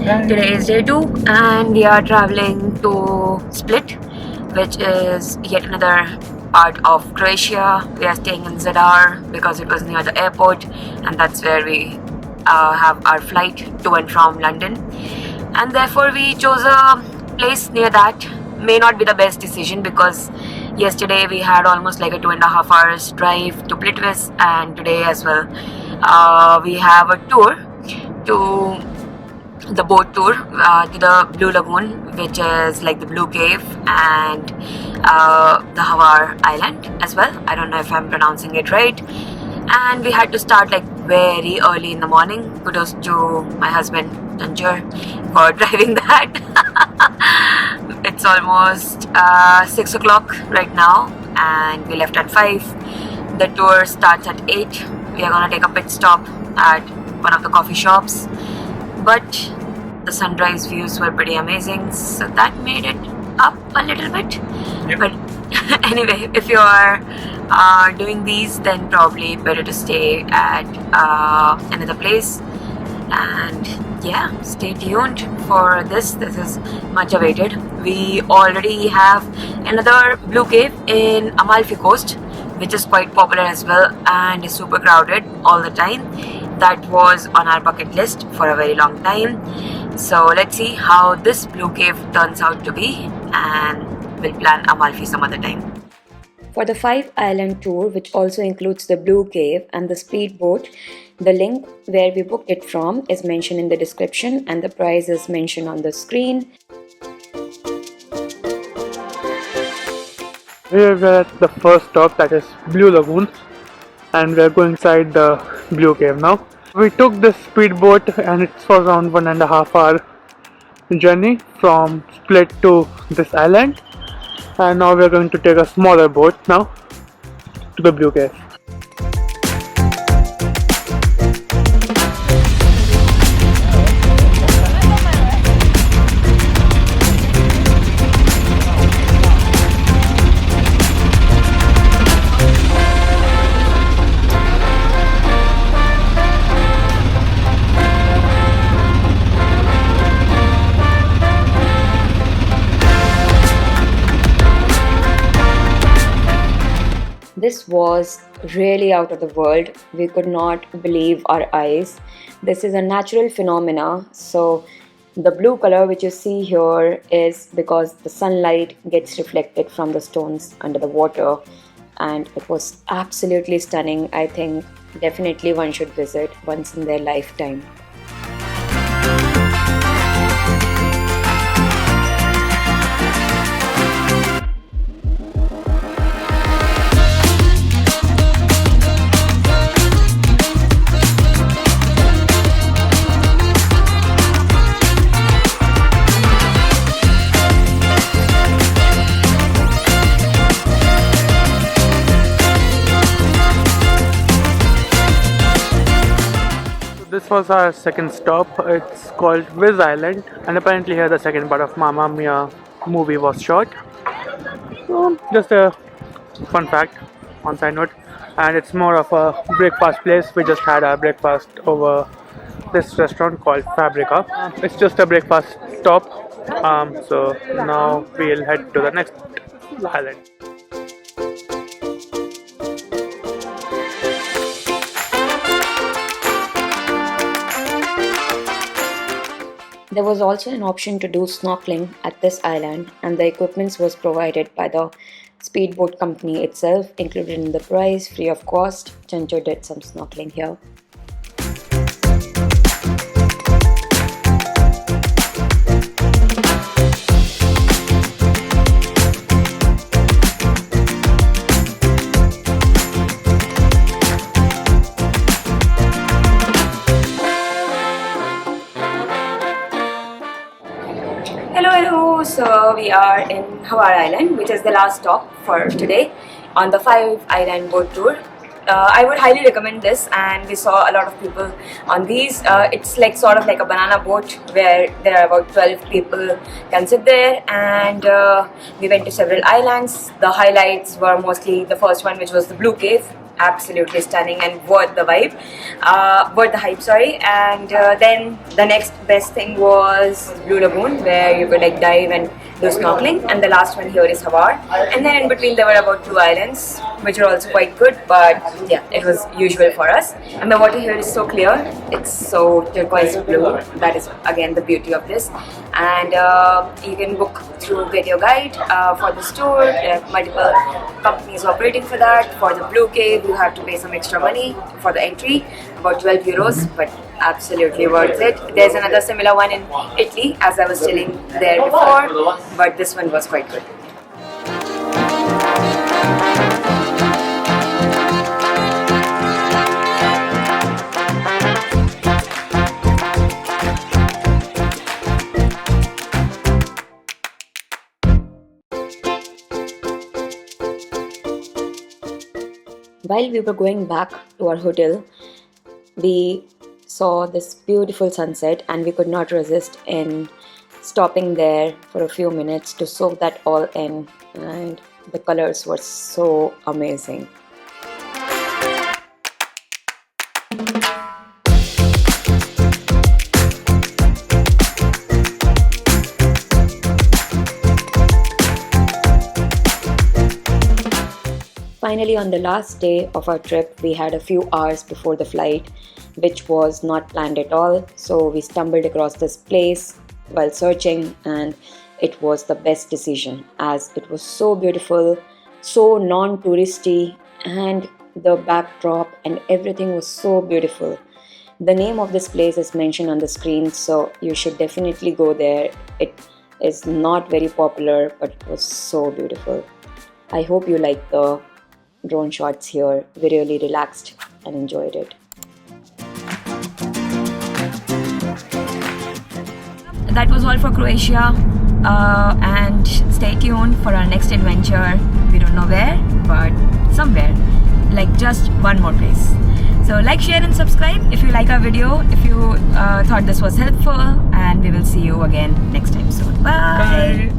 Today is day 2 and we are traveling to Split, which is yet another part of Croatia. We are staying in Zadar because it was near the airport, and that's where we have our flight to and from London. And therefore we chose a place near that. May not be the best decision because yesterday we had almost like a 2.5 hours drive to Plitvice, and today as well we have a tour to the boat tour to the Blue Lagoon, which is like the Blue Cave, and the Hvar island as well. I don't know if I'm pronouncing it right. And we had to start like very early in the morning. Kudos to my husband Tanjur for driving that. It's almost 6 o'clock right now, and we left at 5. The tour starts at 8. We are gonna take a pit stop at one of the coffee shops, but the sunrise views were pretty amazing, so that made it up a little bit. Yep. But anyway, if you are doing these, then probably better to stay at another place. And yeah, stay tuned for this. This is much awaited. We already have another Blue Cave in Amalfi Coast, which is quite popular as well and is super crowded all the time. That was on our bucket list for a very long time. So let's see how this Blue Cave turns out to be, and we'll plan Amalfi some other time. For the 5-island tour, which also includes the Blue Cave and the speedboat, the link where we booked it from is mentioned in the description, and the price is mentioned on the screen. We're at the first stop, that is Blue Lagoon, and we're going inside the Blue Cave now. We took this speedboat and it's for around 1.5 hour journey from Split to this island, and now we're going to take a smaller boat now to the Blue Cave. This was really out of the world. We could not believe our eyes. This is a natural phenomena. So the blue color which you see here is because the sunlight gets reflected from the stones under the water, and it was absolutely stunning. I think definitely one should visit once in their lifetime. This was our second stop. It's called Hvar Island, and apparently here the second part of Mamma Mia movie was shot. Just a fun fact on side note, and it's more of a breakfast place. We just had our breakfast over this restaurant called Fabrica. It's just a breakfast stop, so now we'll head to the next island. There was also an option to do snorkeling at this island, and the equipment was provided by the speedboat company itself, included in the price, free of cost. Chancho did some snorkeling here. Hello, so we are in Hvar Island, which is the last stop for today on the 5-island boat tour. I would highly recommend this, and we saw a lot of people on these. It's like sort of like a banana boat where there are about 12 people can sit there, and we went to several islands. The highlights were mostly the first one, which was the Blue Cave, absolutely stunning and worth the worth the hype, sorry. And then the next best thing was Blue Lagoon, where you could like dive and do snorkeling, and the last one here is Hvar. And then in between there were about 2 islands, which are also quite good, but yeah, it was usual for us. And the water here is so clear, it's so turquoise blue. That is again the beauty of this. And you can book through Get Your Guide for this tour. There are multiple companies operating for that. For the Blue Cave, you have to pay some extra money for the entry, about 12 euros, but absolutely worth it. There's another similar one in Italy, as I was telling there before, but this one was quite good. While we were going back to our hotel, we saw this beautiful sunset and we could not resist in stopping there for a few minutes to soak that all in, and the colors were so amazing. Finally, on the last day of our trip, we had a few hours before the flight, which was not planned at all. So we stumbled across this place while searching, and it was the best decision as it was so beautiful, so non-touristy, and the backdrop and everything was so beautiful. The name of this place is mentioned on the screen, so you should definitely go there. It is not very popular, but it was so beautiful. I hope you like the drone shots here. We really relaxed and enjoyed it. That was all for Croatia, and stay tuned for our next adventure. We don't know where, but somewhere, like just one more place. So like, share and subscribe if you like our video, if you thought this was helpful, and we will see you again next time soon. Bye.